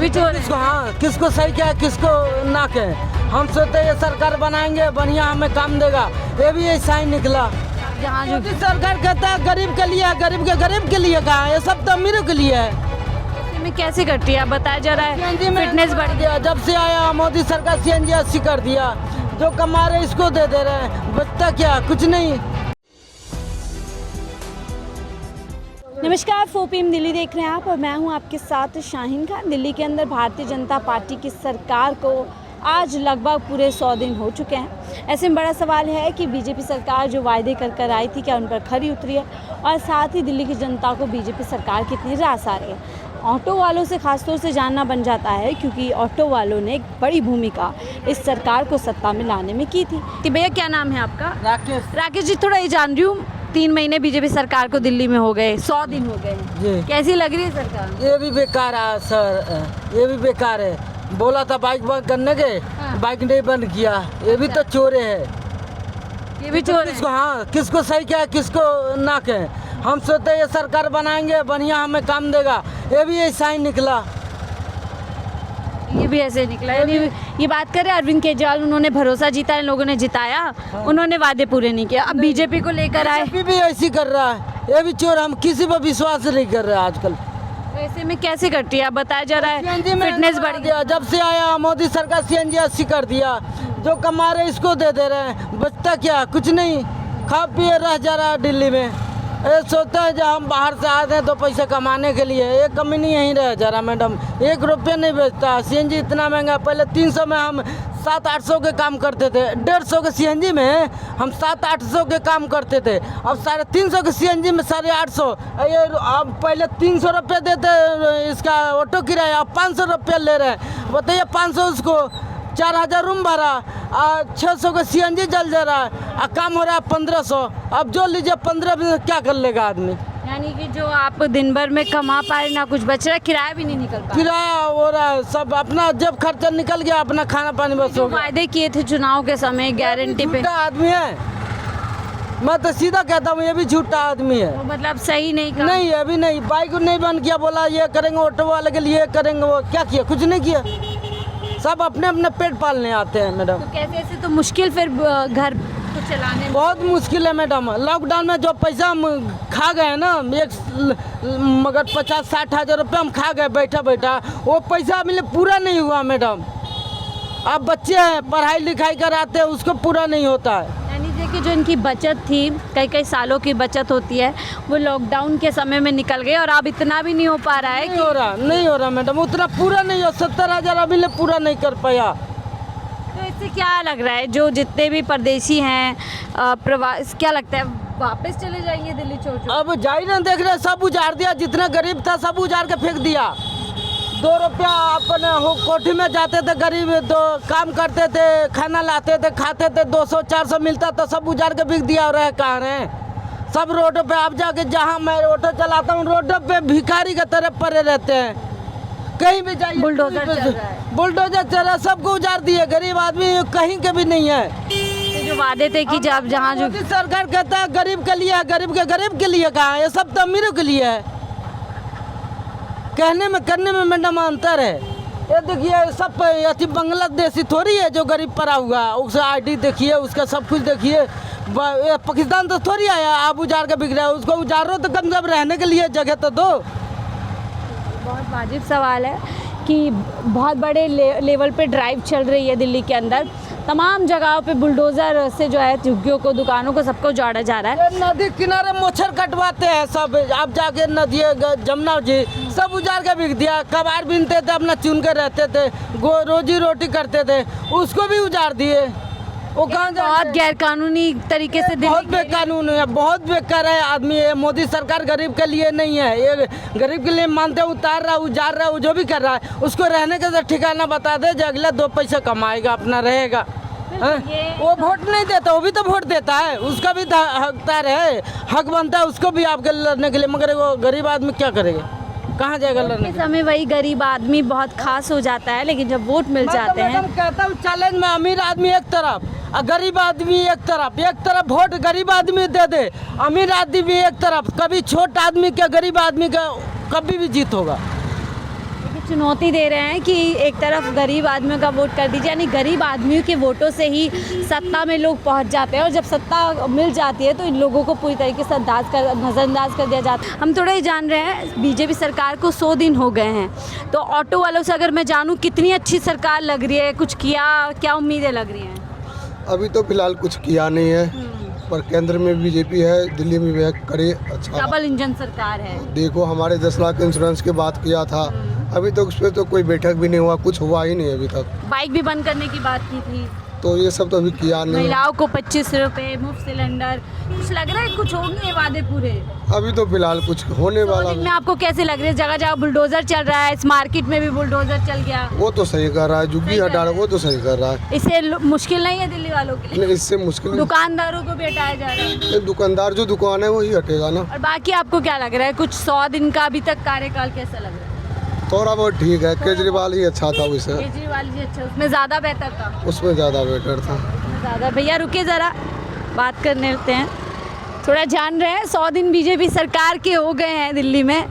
भी चोर है। किसको, हाँ, किसको सही क्या किसको ना कहे। हम सोचते ये सरकार बनाएंगे बढ़िया, हमें काम देगा, ये भी ऐसा ही निकला। जहाँ जो मोदी सरकार कहता है गरीब के लिए, गरीब के लिए कहा, ये सब तो अमीरों के लिए है। ऐसे में कैसे करती है आप बताया जा रहा है, सीएनजी में फिटनेस बढ़ गया। जब से आया मोदी सरकार सीएनजी 80 कर दिया, जो कमा रहे इसको दे दे रहे हैं, बचता क्या, कुछ नहीं। नमस्कार, 4 PM दिल्ली देख रहे हैं आप और मैं हूं आपके साथ शाहीन खान। दिल्ली के अंदर भारतीय जनता पार्टी की सरकार को आज लगभग पूरे 100 दिन हो चुके हैं। ऐसे में बड़ा सवाल है कि बीजेपी सरकार जो वायदे कर आई थी, क्या उन पर खरी उतरी है, और साथ ही दिल्ली की जनता को बीजेपी सरकार कितनी रास आ रही है। ऑटो वालों से खासतौर से जानना बन जाता है, क्योंकि ऑटो वालों ने एक बड़ी भूमिका इस सरकार को सत्ता में लाने में की थी। कि भैया क्या नाम है आपका? राकेश जी, थोड़ा ये जान रही हूँ, 3 महीने बीजेपी सरकार को दिल्ली में हो गए, 100 दिन हो गए जी। कैसी लग रही है सरकार? ये भी बेकार है सर, ये भी बेकार है। बोला था बाइक बंद करने के, हाँ। बाइक नहीं बंद किया, ये भी तो चोरे है। ये भी चोर किसको, है। हाँ, किसको सही क्या किसको ना कहे। हम सोचते ये सरकार बनाएंगे बढ़िया, हमें काम देगा, ये भी ऐसा ही निकला। ये भी ऐसे निकला। यानी ये बात करें अरविंद केजरीवाल, उन्होंने भरोसा जीता, इन लोगों ने जिताया, उन्होंने वादे पूरे नहीं किए। अब बीजेपी को लेकर आए, बीजेपी भी ऐसी कर रहा है, ये भी चोर। हम किसी पर विश्वास नहीं कर रहे आजकल। तो ऐसे में कैसे करती है आप बताया जा रहा है, सीएनजी में फिटनेस बढ़ गया। जब से आया मोदी सरकार सीएनजी 80 कर दिया, जो कमा रहे इसको दे दे रहे हैं, बचता क्या, कुछ नहीं। खा पिए रह जा रहा है दिल्ली में। ये सोचते हैं जब हम बाहर से आते हैं तो पैसे कमाने के लिए, एक कमी नहीं यहीं रह जा रहा मैडम। 1 रुपया नहीं बेचता, सीएनजी इतना महंगा। पहले 300 में हम 700-800 के काम करते थे, 150 के सीएनजी में हम 700-800 के काम करते थे। अब 350 के सीएनजी में 850। ये अब पहले 300 रुपये देते इसका ऑटो किराया, अब 500 रुपया ले रहे हैं। बताइए, 500 उसको 4000 रूम भरा, 600 का सीएनजी जल जा रहा है, काम हो रहा है 1500। अब जो लीजिए 15 में क्या कर लेगा आदमी। यानी कि जो आप दिन भर में कमा पाए ना कुछ बच रहा है, किराया भी नहीं निकल पा रहा। किराया हो रहा है, सब अपना जब खर्चा निकल गया, अपना खाना पानी बस जो हो गया। वायदे किए थे चुनाव के समय गारंटी पे, झूठा आदमी है, मैं तो सीधा कहता हूँ, ये भी झूठा आदमी है। वो मतलब सही नहीं काम। नहीं, अभी नहीं, बाइक नहीं बंद किया, बोला ये करेंगे ऑटो वाले के लिए करेंगे, वो क्या किया, कुछ नहीं किया। सब अपने अपने पेट पालने आते हैं मैडम। तो कैसे ऐसे तो मुश्किल फिर घर को चलाने में। बहुत मुश्किल है मैडम। लॉकडाउन में जो पैसा हम खा गए ना, मगर 50-60 हज़ार रुपये हम खा गए बैठा बैठा, वो पैसा मिले पूरा नहीं हुआ मैडम। अब बच्चे हैं, पढ़ाई लिखाई कराते हैं, उसको पूरा नहीं होता है। यानी देखिए, जो इनकी बचत थी, कई सालों की बचत होती है, वो लॉकडाउन के समय में निकल गई, और अब इतना भी नहीं हो पा रहा है। नहीं हो रहा मैडम, उतना पूरा नहीं हो। 70,000 अभी ले पूरा नहीं कर पाया। तो इससे क्या लग रहा है, जो जितने भी परदेशी हैं, प्रवास, क्या लगता है वापस चले जाएंगे दिल्ली छोड़ छोड़? अब जा ही ना, देख रहे, सब उजाड़ दिया, जितना गरीब था सब उजाड़ के फेंक दिया। 2 रुपया अपने कोठी में जाते थे गरीब, तो काम करते थे, खाना लाते थे, खाते थे, 200-400 मिलता तो सब उजाड़ के बिक दिया। और रहे कहाँ रहे सब रोडों पे। अब जाके जहाँ मैं ऑटो चलाता हूँ, रोडों पे भिखारी की तरह पड़े रहते हैं, कहीं भी जाइए बुलडोजर चल रहा है। बुलडोजर चल रहा है, सबको उजाड़ दिए। गरीब आदमी कहीं के भी नहीं है। तो जो वादे थे कि जब जहाँ जो मोदी सरकार कहता है गरीब के लिए, गरीब के लिए कहाँ, ये सब तो अमीरों के लिए है। कहने में करने में मैडम अंतर है। ये देखिए, सब अति बांग्लादेशी थोड़ी है जो गरीब पड़ा हुआ, उसका आईडी देखिए, उसका सब कुछ देखिए। पाकिस्तान तो थोड़ी आया आप उजाड़ के बिक रहा है, उसको उजाड़ रहे तो कम से कम रहने के लिए जगह तो दो। बहुत वाजिब सवाल है कि बहुत बड़े लेवल पे ड्राइव चल रही है दिल्ली के अंदर, तमाम जगहों पे बुलडोज़र से जो है झुग्गियों को, दुकानों को, सबको उजाड़ा जा रहा है। नदी किनारे मच्छर कटवाते हैं सब। अब जाके नदी जमुना जी सब उजाड़ के बिक दिया। कबाड़ बीनते थे, अपना चुन के रहते थे, रोजी रोटी करते थे, उसको भी उजाड़ दिए। वो कहाँ बहुत गैर कानूनी तरीके से बहुत बेकानून है, बहुत बेकार है आदमी। ये मोदी सरकार गरीब के लिए नहीं है, ये गरीब के लिए मानते उतार रहा, उजाड़ रहा, वो जो भी कर रहा है, उसको रहने का ठिकाना बता दे, जो अगला 2 पैसे कमाएगा, अपना रहेगा। वो वोट नहीं देता, वो भी तो वोट देता है, उसका भी हकदार है, हक बनता है उसको भी आपके लड़ने के लिए। मगर वो गरीब आदमी क्या करेगा, कहाँ जाएगा लड़ने के समय? वही गरीब आदमी बहुत खास हो जाता है, लेकिन जब वोट मिल जाते हैं। कहता हूँ चैलेंज में, अमीर आदमी एक तरफ और गरीब आदमी एक तरफ वोट गरीब आदमी दे दे, अमीर आदमी एक तरफ। कभी छोट आदमी के, गरीब आदमी का कभी भी जीत होगा। चुनौती दे रहे हैं कि एक तरफ गरीब आदमियों का वोट कर दीजिए, यानी गरीब आदमियों के वोटों से ही सत्ता में लोग पहुंच जाते हैं, और जब सत्ता मिल जाती है तो इन लोगों को पूरी तरीके से नज़रअंदाज कर दिया जाता है। हम थोड़ा ही जान रहे हैं, बीजेपी सरकार को 100 दिन हो गए हैं, तो ऑटो वालों से अगर मैं जानूँ कितनी अच्छी सरकार लग रही है, कुछ किया, क्या उम्मीदें लग रही हैं? अभी तो फिलहाल कुछ किया नहीं है, पर केंद्र में बीजेपी है, दिल्ली में भी है, करे अच्छा। डबल इंजन सरकार है। देखो हमारे 10 लाख इंश्योरेंस की बात किया था, अभी तो उस पर तो कोई बैठक भी नहीं हुआ, कुछ हुआ ही नहीं अभी तक। बाइक भी बंद करने की बात की थी, तो ये सब तो अभी किया नहीं। महिलाओं को 25 रुपए मुफ्त सिलेंडर, कुछ लग रहा है कुछ होंगे वादे पूरे? अभी तो फिलहाल कुछ होने वाला दिन में आपको कैसे लग रही है? जगह जगह बुलडोजर चल रहा है, इस मार्केट में भी बुलडोजर चल गया। वो तो सही कर रहा है, जुग्गी हटा रहा है, वो तो सही कर रहा है। इससे मुश्किल नहीं है दिल्ली वालों के लिए? नहीं, इससे मुश्किल दुकानदारों को भी हटाया जा रहा है। दुकानदार जो दुकान है वही हटेगा ना। और बाकी आपको क्या लग रहा है, कुछ 100 दिन का अभी तक कार्यकाल कैसा लग रहा है? थोड़ा बहुत ठीक है, केजरीवाल ही अच्छा था वैसे, केजरीवाल जी अच्छा, उसमें ज़्यादा बेहतर था, उसमें ज़्यादा बेटर था। ज़्यादा। भैया रुके ज़रा, बात करने लगते हैं। थोड़ा जान रहे हैं, 100 दिन बीजेपी सरकार के हो गए हैं दिल्ली में।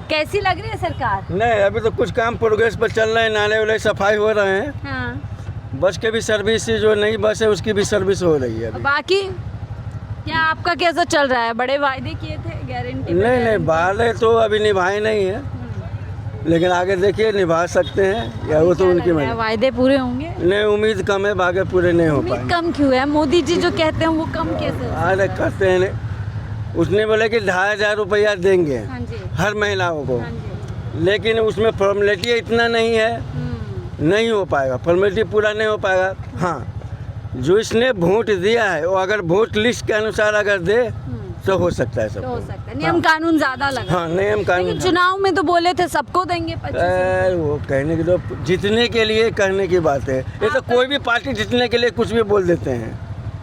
कैसी लग रही है सरकार? नहीं, अभी तो कुछ काम प्रोग्रेस पर चल रहे हैं, नाले वाले सफाई हो रहे हैं, हाँ। बस के भी सर्विस, जो नई बस है उसकी भी सर्विस हो रही है अभी। बाकी क्या आपका कैसा चल रहा है? बड़े वायदे किए थे, गारंटी? नहीं, वादे तो अभी निभाए नहीं है, लेकिन आगे देखिए निभा सकते हैं या वो तो उनकी मर्जी। वायदे पूरे होंगे? नहीं, उम्मीद कम है, आगे पूरे नहीं हो उम्मीद पाए। कम क्यों है? मोदी जी जो कहते हैं वो कम कैसे हो? अरे करते हैं, उसने बोले कि 2,500 रुपया देंगे हाँ जी, हर महिलाओं को, हाँ जी। लेकिन उसमें फॉर्मेलिटी इतना नहीं है, नहीं हो पाएगा, फॉर्मेलिटी पूरा नहीं हो पाएगा। हाँ, जो इसने वोट दिया है वो अगर वोट लिस्ट के अनुसार अगर दे तो हो सकता है सब। तो हो सकता है, नियम कानून ज्यादा लगा। हाँ, नियम कानून। लेकिन चुनाव में तो बोले थे सबको देंगे 25। वो कहने की तो जीतने के लिए कहने की बात है, ये तो कोई भी पार्टी जीतने के लिए कुछ भी बोल देते हैं।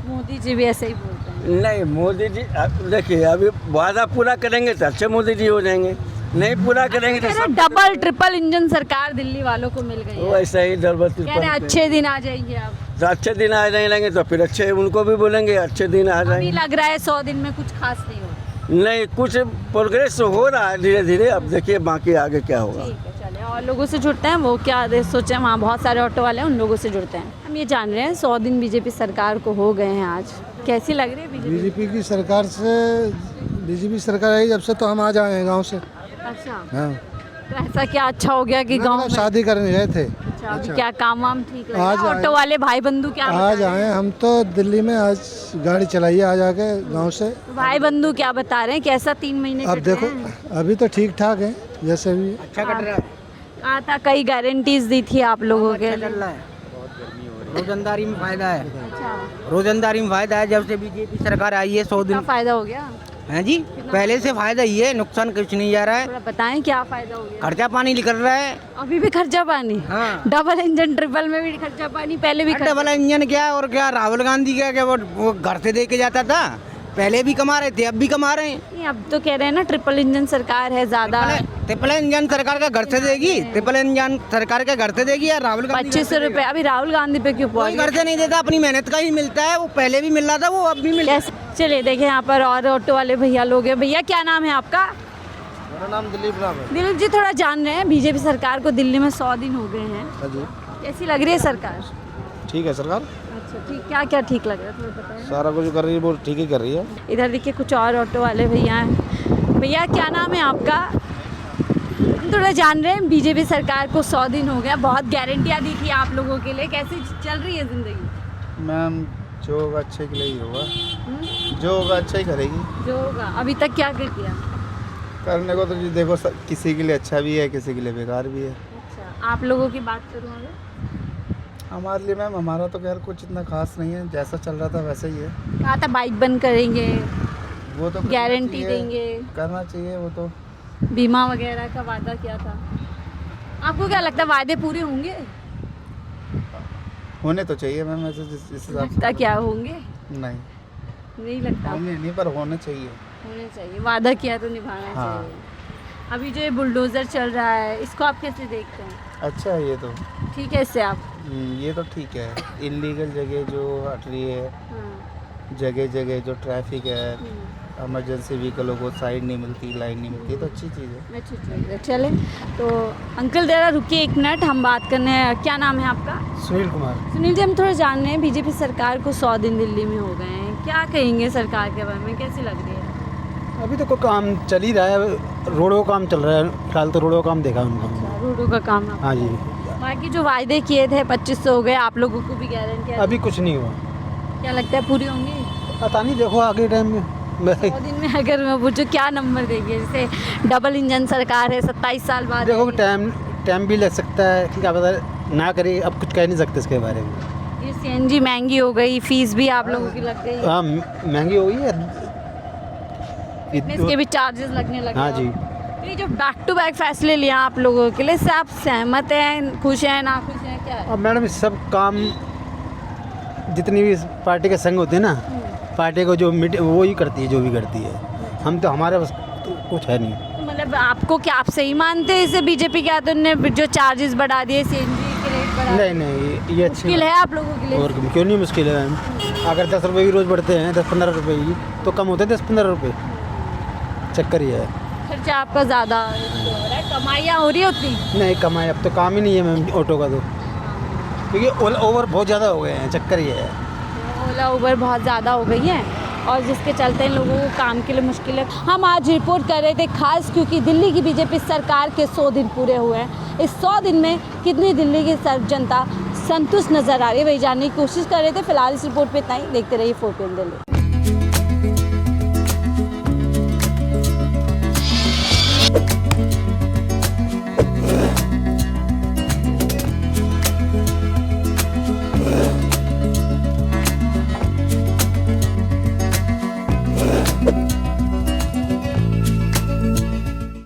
मोदी जी भी ऐसे ही बोलते हैं। नहीं, मोदी जी देखिए, अभी वादा पूरा करेंगे तो अच्छे मोदी जी हो जाएंगे, नहीं पूरा करेंगे तो सब डबल ट्रिपल इंजन सरकार दिल्ली वालों को मिल गई वो है। ऐसा ही डबल कह रहे हैं अच्छे दिन आ जाएंगे अब। तो अच्छे दिन आ जाएंगे तो फिर अच्छे उनको भी बोलेंगे अच्छे दिन आ अभी जाएंगे। लग रहा है 100 दिन में कुछ खास नहीं होगा। नहीं, कुछ प्रोग्रेस हो रहा है धीरे धीरे, अब देखिए बाकी आगे क्या होगा। ठीक है, चले और लोगों से जुड़ते हैं, वो क्या सोचे, वहाँ बहुत सारे ऑटो वाले हैं, उन लोगों से जुड़ते हैं। हम ये जान रहे हैं 100 दिन बीजेपी सरकार को हो गए हैं आज, कैसी लग रही है बीजेपी? बीजेपी की सरकार से, बीजेपी सरकार आई जब से तो हम आ जाए हैं गांव से। अच्छा, हाँ, तो ऐसा क्या अच्छा हो गया कि गांव में? शादी करने गए थे, अच्छा, अभी क्या काम वाम ठीक लग रहा है? आज आए। ऑटो वाले भाई बंधु क्या बता आज रहे आए हम तो दिल्ली में, आज गाड़ी चलाई है आ जाके गांव से। हैं? भाई बंधु क्या बता रहे हैं, कैसा 3 महीने अब कट रहे देखो, हैं? अभी तो ठीक ठाक है जैसे भी। अच्छा कट रहा है, कहा था कई गारंटीज दी थी आप लोगों के लिए। रोजंदारी में फायदा है, अच्छा, रोजंदारी में फायदा है। जब से बीजेपी सरकार आई है 100 क्या दिन फायदा हो गया? है जी, पहले से फायदा ही है, नुकसान कुछ नहीं जा रहा है। थोड़ा बताएं क्या फायदा हो गया? खर्चा पानी निकल रहा है। अभी भी खर्चा पानी? हाँ, डबल इंजन ट्रिपल में भी खर्चा पानी, पहले भी खर्चा। डबल इंजन क्या और क्या, राहुल गांधी का क्या, वो घर से दे के जाता था, पहले भी कमा रहे थे अब भी कमा रहे हैं। नहीं, अब तो कह रहे हैं ना ट्रिपल इंजन सरकार है ज्यादा। ट्रिपल इंजन सरकार का घर से देगी, ट्रिपल इंजन सरकार के घर से देगी या राहुल गांधी 25 रुपए अभी राहुल गांधी पे क्यों कोई पहुंच घर से नहीं देता, अपनी मेहनत का ही मिलता है। वो पहले भी मिल रहा था, वो अब भी मिल रहा है। कैसे? चलिए देखें यहाँ पर और ऑटो वाले भैया लोग हैं। भैया क्या नाम है आपका? मेरा नाम दिलीप नाम है। दिलीप जी, थोड़ा जान रहे हैं बीजेपी सरकार को दिल्ली में 100 दिन हो गए हैं, हाँ जी, कैसी लग रही है सरकार? ठीक है सरकार, अच्छा, ठीक, क्या क्या ठीक लग रहा है थोड़ा बताएं। सारा कुछ कर रही है, वो ठीक ही कर रही है। इधर देखिए कुछ और ऑटो वाले भैया हैं। भैया क्या नाम है आपका? हम थोड़ा जान रहे हैं बीजेपी सरकार को 100 दिन हो गया, बहुत गारंटियाँ दी थी आप लोगों के लिए, कैसी चल रही है ज़िंदगी? मैम जो होगा अच्छे के लिए ही होगा, जो होगा अच्छा ही करेगी। जो होगा अभी तक क्या कर दिया? करने को तो जी देखो, किसी के लिए अच्छा भी है, किसी के लिए बेकार भी है। अच्छा, आप लोगों की बात करूँ अगर? हमारे लिए मैम, हमारा तो खैर कुछ इतना खास नहीं है, जैसा चल रहा था वैसा ही है। कहा था बाइक बंद करेंगे, वो तो करना गारंटी चाहिए, देंगे, करना चाहिए वो तो। बीमा वगैरह का वादा किया था। आपको क्या लगता है वादे पूरे होंगे? होने तो चाहिए मैम, ऐसे जिस हिसाब लगता क्या होंगे? से नहीं नहीं लगता। होंगे नहीं, पर होने चाहिए। होने चाहिए, वादा किया तो निभाना हाँ। चाहिए। अभी जो ये बुलडोजर चल रहा है, इसको आप कैसे देखते हैं? अच्छा है ये तो। ठीक है इससे आप? ये तो ठीक है, इलीगल जगह जो हट रही है हाँ। जगह जगह जो ट्रैफिक है, इमरजेंसी व्हीकलों को साइड नहीं मिलती, लाइन नहीं मिलती, तो अच्छी चीज़ है। अच्छी चीज़ है। चले तो अंकल जरा रुकिए एक मिनट, हम बात करने हैं। क्या नाम है आपका? सुनील कुमार। सुनील जी, हम थोड़ा जान रहे हैं, बीजेपी सरकार को 100 दिन दिल्ली में हो गए हैं, क्या कहेंगे सरकार के बारे में, कैसी लग रही है? अभी तो कोई काम चल ही रहा है, रोडों का काम चल रहा है, फिलहाल तो रोडों का काम देखा उनका। रोडों का काम है। हाँ जी। बाकी जो वायदे किए थे 2500 हो गए, आप लोगों को भी गारंटी है? अभी कुछ नहीं हुआ, क्या लगता है पूरी होंगी? पता नहीं, देखो आगे टाइम में। 100 दिन में अगर मैं पूछूं क्या नंबर देंगे? जैसे डबल इंजन सरकार है, 27 साल बाद देखो आएगी। टाइम भी लग सकता है, क्या पता ना करे, अब कुछ कह नहीं सकते इसके बारे में। ये सीएनजी महंगी हो गई, फीस भी आप लोगों की लग गई, हाँ महंगी हो गई है, इसके भी चार्जेस लगने लगे। हाँ जी। तो ये जो बैक टू बैक फैसले लिया आप लोगों के लिए, इससे आप सहमत हैं, खुश हैं, ना खुश हैं, क्या है? अब मैडम इस सब काम जितनी भी पार्टी के संग होते हैं ना, पार्टी को जो वो ही करती है, जो भी करती है। हम तो हमारे बस तो कुछ है नहीं। तो मतलब आपको क्या, आप सही मानते हैं इसे बीजेपी के आदमी ने जो चार्जेस बढ़ा दिए, सीएनजी के रेट बढ़ा दिए? नहीं, ये अच्छी मुश्किल है आप लोगों के लिए? और क्यों नहीं मुश्किल है मैम। अगर 10 रुपये भी रोज़ बढ़ते हैं, 10-15 रुपये ही तो कम होते हैं 10-15 रुपये। चक्कर ये है। खर्चा आपका ज़्यादा हो रहा है, कमाइयाँ हो रही है उतनी? नहीं कमाई, अब तो काम ही नहीं है मैम ऑटो का, तो क्योंकि ओवर बहुत ज़्यादा हो गए हैं, चक्कर ये है। ओला उबर बहुत ज़्यादा हो गई है और जिसके चलते इन लोगों को काम के लिए मुश्किल है। हम आज रिपोर्ट कर रहे थे खास क्योंकि दिल्ली की बीजेपी सरकार के 100 दिन पूरे हुए हैं। इस 100 दिन में कितनी दिल्ली की जनता संतुष्ट नज़र आ रही है, वही जानने की कोशिश कर रहे थे। फिलहाल इस रिपोर्ट पे इतना ही। देखते रहिए 4PM दिल्ली।